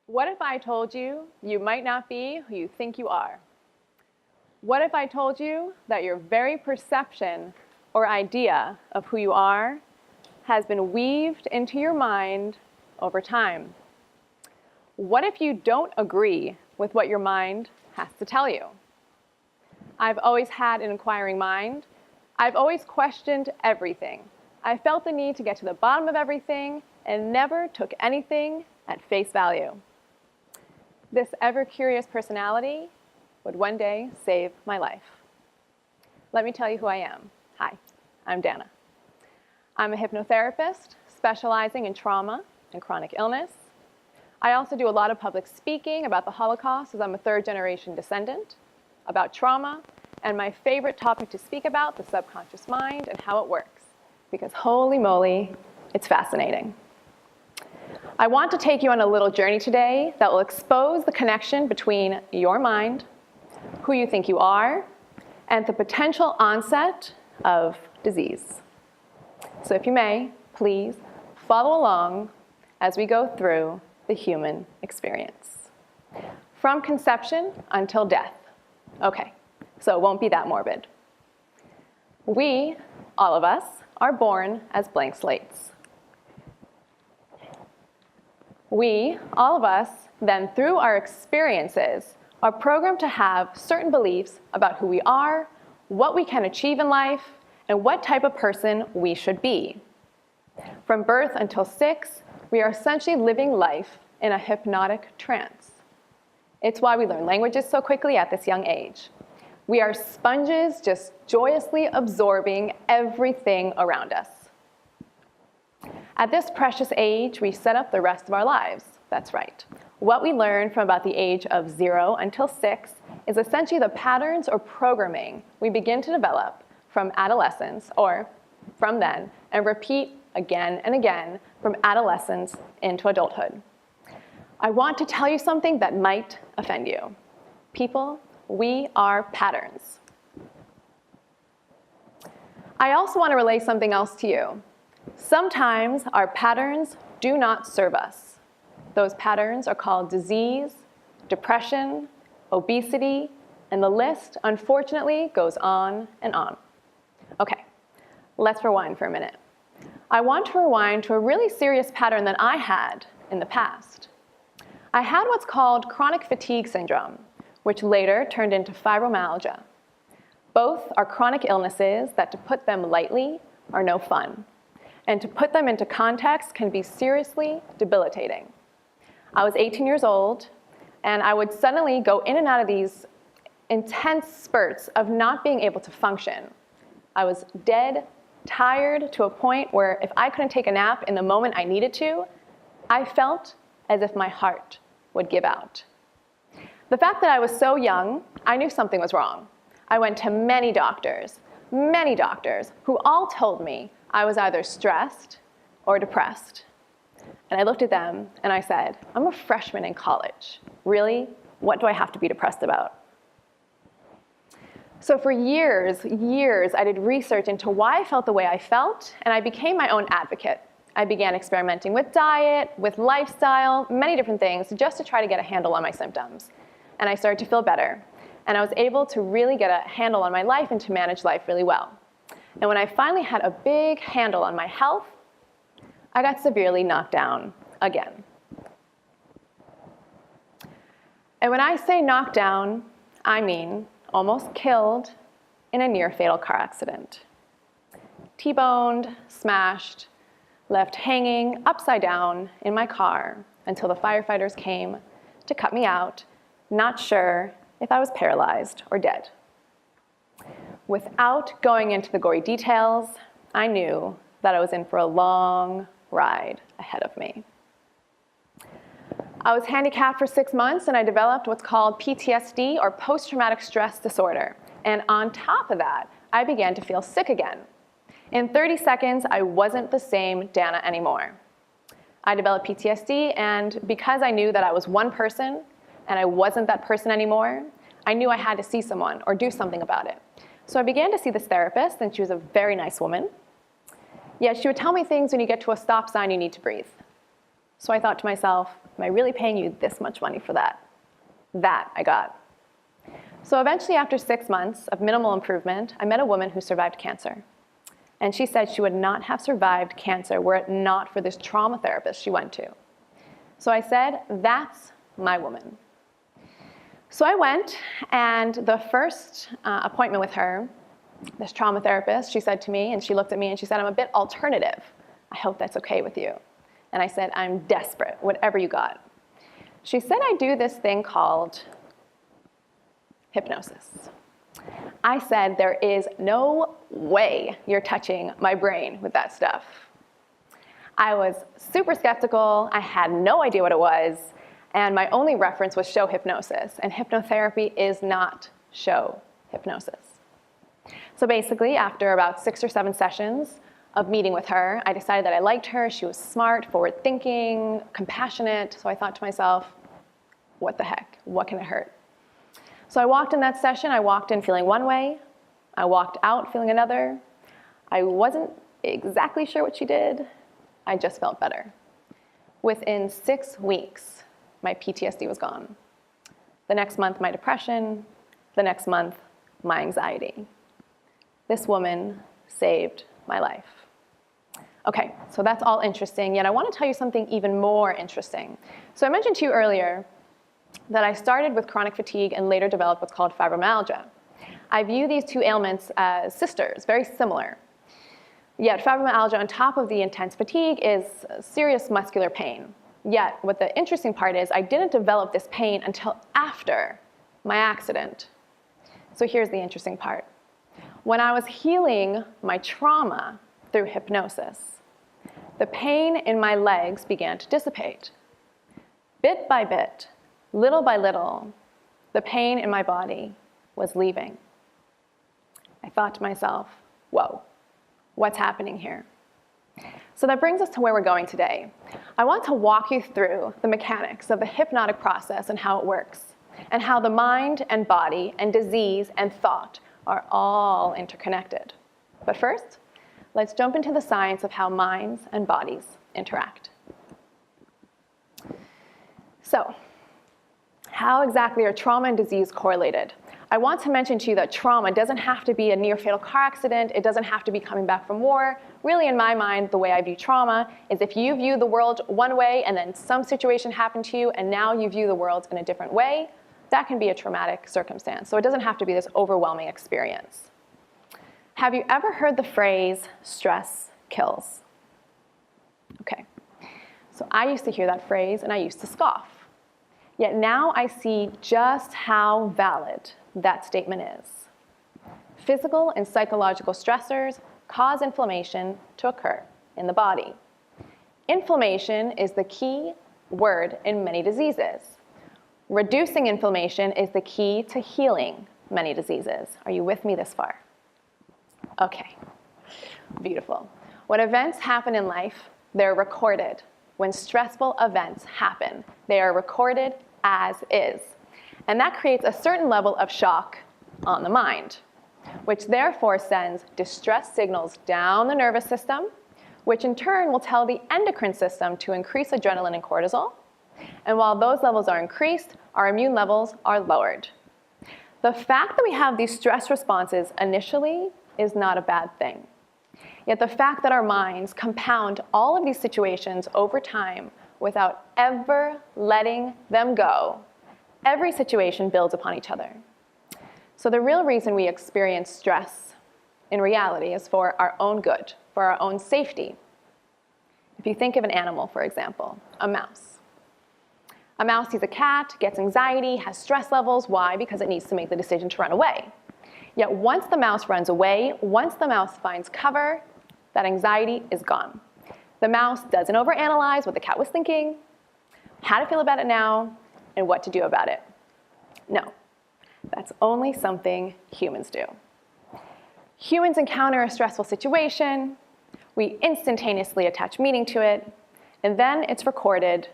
What if I told you you might not be who you think you are? What if I told you that your very perception or idea of who you are has been weaved into your mind over time? What if you don't agree with what your mind has to tell you? I've always had an inquiring mind. I've always questioned everything. I felt the need to get to the bottom of everything and never took anything at face value. This ever-curious personality would one day save my life. Let me tell you who I am. Hi, I'm Danna. I'm a hypnotherapist specializing in trauma and chronic illness. I also do a lot of public speaking about the Holocaust, as I'm a third-generation descendant, about trauma, and my favorite topic to speak about, the subconscious mind and how it works, because holy moly, it's fascinating. I want to take you on a little journey today that will expose the connection between your mind, who you think you are, and the potential onset of disease. So if you may, please follow along as we go through the human experience. From conception until death. Okay, so it won't be that morbid. We, all of us, are born as blank slates. We, all of us, then through our experiences, are programmed to have certain beliefs about who we are, what we can achieve in life, and what type of person we should be. From birth until 6, we are essentially living life in a hypnotic trance. It's why we learn languages so quickly at this young age. We are sponges just joyously absorbing everything around us. At this precious age, we set up the rest of our lives. That's right. What we learn from about the age of 0 until 6 is essentially the patterns or programming we begin to develop from adolescence or from then and repeat again and again from adolescence into adulthood. I want to tell you something that might offend you. People, we are patterns. I also want to relay something else to you. Sometimes our patterns do not serve us. Those patterns are called disease, depression, obesity, and the list, unfortunately, goes on and on. Okay, let's rewind for a minute. I want to rewind to a really serious pattern that I had in the past. I had what's called chronic fatigue syndrome, which later turned into fibromyalgia. Both are chronic illnesses that, to put them lightly, are no fun. And to put them into context can be seriously debilitating. I was 18 years old, and I would suddenly go in and out of these intense spurts of not being able to function. I was dead tired to a point where if I couldn't take a nap in the moment I needed to, I felt as if my heart would give out. The fact that I was so young, I knew something was wrong. I went to many doctors, who all told me I was either stressed or depressed. And I looked at them and I said, I'm a freshman in college. Really? What do I have to be depressed about? So for years, I did research into why I felt the way I felt, and I became my own advocate. I began experimenting with diet, with lifestyle, many different things, just to try to get a handle on my symptoms. And I started to feel better. And I was able to really get a handle on my life and to manage life really well. And when I finally had a big handle on my health, I got severely knocked down again. And when I say knocked down, I mean almost killed in a near-fatal car accident. T-boned, smashed, left hanging upside down in my car until the firefighters came to cut me out, not sure if I was paralyzed or dead. Without going into the gory details, I knew that I was in for a long ride ahead of me. I was handicapped for 6 months and I developed what's called PTSD or post-traumatic stress disorder. And on top of that, I began to feel sick again. In 30 seconds, I wasn't the same Danna anymore. I developed PTSD, and because I knew that I was one person and I wasn't that person anymore, I knew I had to see someone or do something about it. So I began to see this therapist, and she was a very nice woman. Yet she would tell me things: when you get to a stop sign, you need to breathe. So I thought to myself, am I really paying you this much money for that? That I got. So eventually, after 6 months of minimal improvement, I met a woman who survived cancer. And she said she would not have survived cancer were it not for this trauma therapist she went to. So I said, that's my woman. So I went, and the first appointment with her, this trauma therapist, she said to me, and she looked at me and she said, I'm a bit alternative. I hope that's okay with you. And I said, I'm desperate, whatever you got. She said I do this thing called hypnosis. I said, there is no way you're touching my brain with that stuff. I was super skeptical. I had no idea what it was. And my only reference was show hypnosis. And hypnotherapy is not show hypnosis. So basically, after about 6 or 7 sessions of meeting with her, I decided that I liked her. She was smart, forward-thinking, compassionate. So I thought to myself, what the heck? What can it hurt? So I walked in that session. I walked in feeling one way. I walked out feeling another. I wasn't exactly sure what she did. I just felt better. Within 6 weeks, my PTSD was gone. The next month, my depression. The next month, my anxiety. This woman saved my life. Okay, so that's all interesting, yet I want to tell you something even more interesting. So I mentioned to you earlier that I started with chronic fatigue and later developed what's called fibromyalgia. I view these two ailments as sisters, very similar. Yet fibromyalgia on top of the intense fatigue is serious muscular pain. Yet what the interesting part is, I didn't develop this pain until after my accident. So here's the interesting part. When I was healing my trauma through hypnosis, the pain in my legs began to dissipate. Bit by bit, little by little, the pain in my body was leaving. I thought to myself, whoa, what's happening here? So that brings us to where we're going today. I want to walk you through the mechanics of the hypnotic process and how it works, and how the mind and body and disease and thought are all interconnected. But first, let's jump into the science of how minds and bodies interact. So, how exactly are trauma and disease correlated? I want to mention to you that trauma doesn't have to be a near-fatal car accident. It doesn't have to be coming back from war. Really, in my mind, the way I view trauma is if you view the world one way and then some situation happened to you and now you view the world in a different way, that can be a traumatic circumstance. So it doesn't have to be this overwhelming experience. Have you ever heard the phrase, stress kills? Okay, so I used to hear that phrase and I used to scoff. Yet now I see just how valid that statement is. Physical and psychological stressors cause inflammation to occur in the body. Inflammation is the key word in many diseases. Reducing inflammation is the key to healing many diseases. Are you with me this far? Okay, beautiful. When events happen in life, they're recorded. When stressful events happen, they are recorded as is. And that creates a certain level of shock on the mind, which therefore sends distress signals down the nervous system, which in turn will tell the endocrine system to increase adrenaline and cortisol. And while those levels are increased, our immune levels are lowered. The fact that we have these stress responses initially is not a bad thing. Yet the fact that our minds compound all of these situations over time without ever letting them go, every situation builds upon each other. So the real reason we experience stress in reality is for our own good, for our own safety. If you think of an animal, for example, a mouse. A mouse sees a cat, gets anxiety, has stress levels. Why? Because it needs to make the decision to run away. Yet once the mouse runs away, once the mouse finds cover, that anxiety is gone. The mouse doesn't overanalyze what the cat was thinking, how to feel about it now, and what to do about it. No, that's only something humans do. Humans encounter a stressful situation, we instantaneously attach meaning to it, and then it's recorded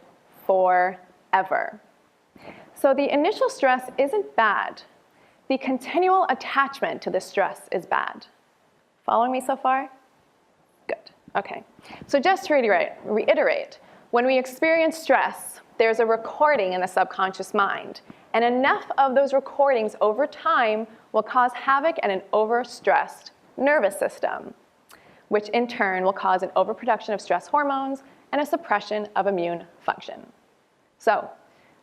forever. So the initial stress isn't bad. The continual attachment to the stress is bad. Following me so far? Good. Okay. So just to reiterate, When we experience stress, there's a recording in the subconscious mind, and enough of those recordings over time will cause havoc in an overstressed nervous system, which in turn will cause an overproduction of stress hormones and a suppression of immune function. So,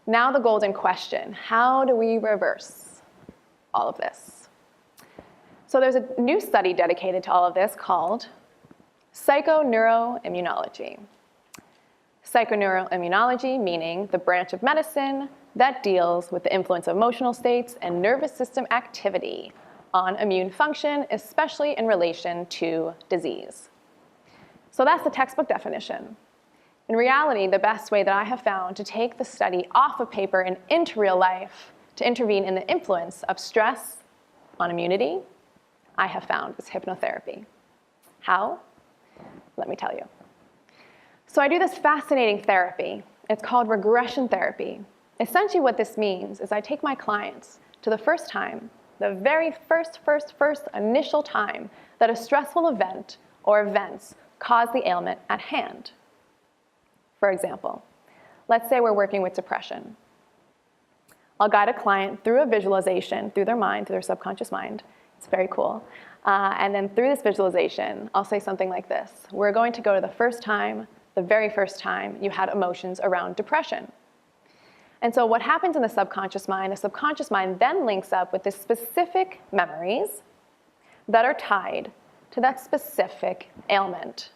now the golden question: how do we reverse all of this? So there's a new study dedicated to all of this called psychoneuroimmunology. Psychoneuroimmunology meaning the branch of medicine that deals with the influence of emotional states and nervous system activity on immune function, especially in relation to disease. So that's the textbook definition. In reality, the best way that I have found to take the study off of paper and into real life to intervene in the influence of stress on immunity, I have found is hypnotherapy. How? Let me tell you. So I do this fascinating therapy. It's called regression therapy. Essentially what this means is I take my clients to the first time, the very first initial time that a stressful event or events caused the ailment at hand. For example, let's say we're working with depression. I'll guide a client through a visualization, through their mind, through their subconscious mind. It's very cool. And then through this visualization, I'll say something like this: we're going to go to the very first time you had emotions around depression. And so what happens in the subconscious mind then links up with the specific memories that are tied to that specific ailment.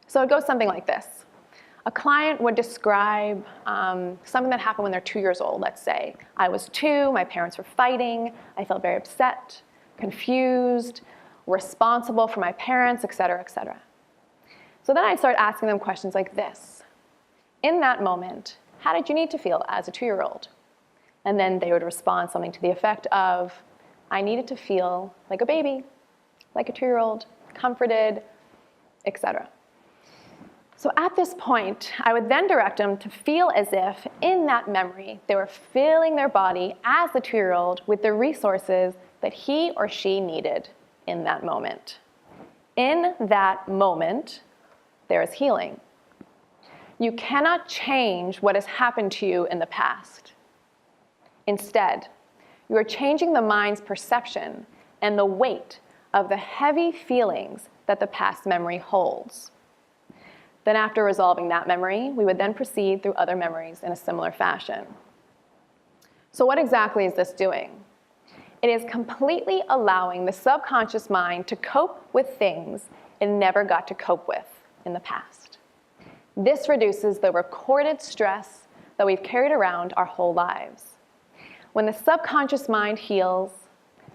So it goes something like this. A client would describe something that happened when they're 2 years old, let's say. I was 2, my parents were fighting, I felt very upset, confused, responsible for my parents, et cetera, et cetera. So then I start asking them questions like this. In that moment, how did you need to feel as a 2-year-old? And then they would respond something to the effect of, I needed to feel like a baby, like a 2-year-old, comforted, et cetera. So at this point, I would then direct them to feel as if in that memory, they were filling their body as the 2-year-old with the resources that he or she needed in that moment. In that moment, there is healing. You cannot change what has happened to you in the past. Instead, you are changing the mind's perception and the weight of the heavy feelings that the past memory holds. Then after resolving that memory, we would then proceed through other memories in a similar fashion. So what exactly is this doing? It is completely allowing the subconscious mind to cope with things it never got to cope with in the past. This reduces the recorded stress that we've carried around our whole lives. When the subconscious mind heals,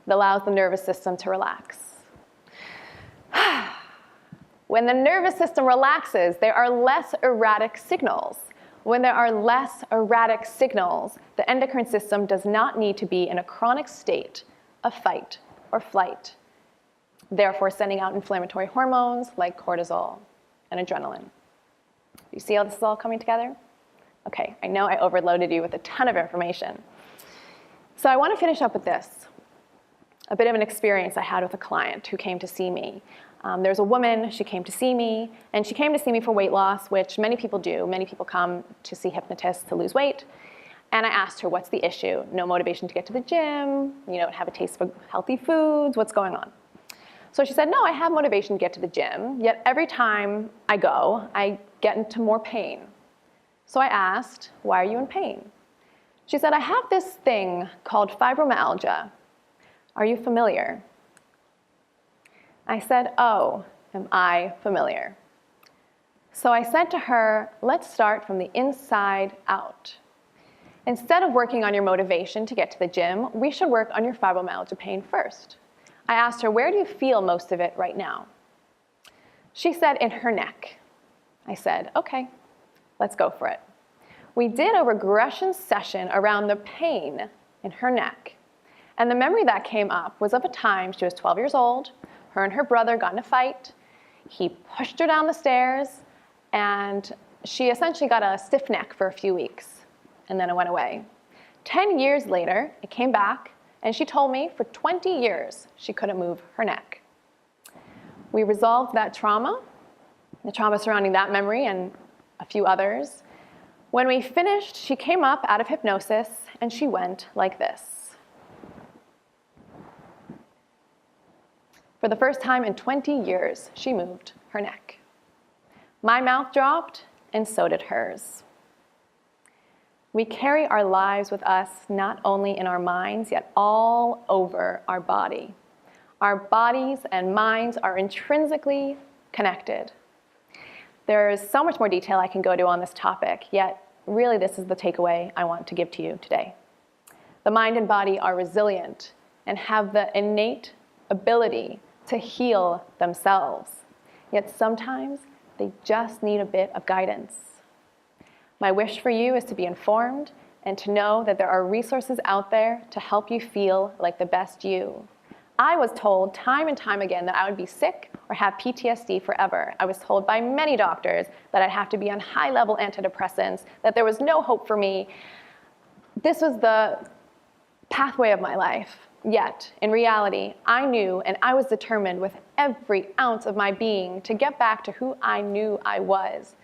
it allows the nervous system to relax. When the nervous system relaxes, there are less erratic signals. When there are less erratic signals, the endocrine system does not need to be in a chronic state of fight or flight, therefore sending out inflammatory hormones like cortisol and adrenaline. You see how this is all coming together? Okay, I know I overloaded you with a ton of information. So I want to finish up with this, a bit of an experience I had with a client who came to see me. There's a woman, she came to see me, and she came to see me for weight loss, which many people do. Many people come to see hypnotists to lose weight. And I asked her, what's the issue? No motivation to get to the gym, you don't have a taste for healthy foods, what's going on? So she said, no, I have motivation to get to the gym, yet every time I go, I get into more pain. So I asked, why are you in pain? She said, I have this thing called fibromyalgia. Are you familiar? I said, oh, am I familiar? So I said to her, let's start from the inside out. Instead of working on your motivation to get to the gym, we should work on your fibromyalgia pain first. I asked her, where do you feel most of it right now? She said, in her neck. I said, okay, let's go for it. We did a regression session around the pain in her neck. And the memory that came up was of a time she was 12 years old. Her and her brother got in a fight. He pushed her down the stairs, and she essentially got a stiff neck for a few weeks, and then it went away. 10 years later, it came back, and she told me for 20 years she couldn't move her neck. We resolved that trauma, the trauma surrounding that memory, and a few others. When we finished, she came up out of hypnosis and she went like this. For the first time in 20 years, she moved her neck. My mouth dropped, and so did hers. We carry our lives with us not only in our minds, yet all over our body. Our bodies and minds are intrinsically connected. There's so much more detail I can go to on this topic, yet really this is the takeaway I want to give to you today. The mind and body are resilient and have the innate ability to heal themselves, yet sometimes they just need a bit of guidance. My wish for you is to be informed and to know that there are resources out there to help you feel like the best you. I was told time and time again that I would be sick or have PTSD forever. I was told by many doctors that I'd have to be on high-level antidepressants, that there was no hope for me. This was the pathway of my life. Yet, in reality, I knew and I was determined with every ounce of my being to get back to who I knew I was,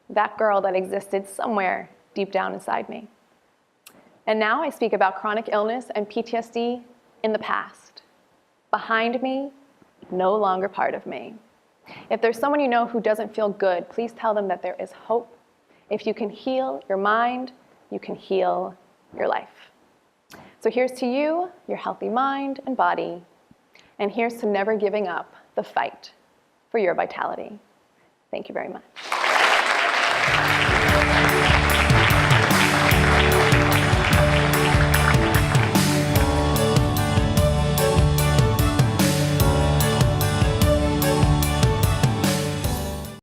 that girl that existed somewhere deep down inside me. And now I speak about chronic illness and PTSD in the past. Behind me, no longer part of me. If there's someone you know who doesn't feel good, please tell them that there is hope. If you can heal your mind, you can heal your life. So here's to you, your healthy mind and body, and here's to never giving up the fight for your vitality. Thank you very much.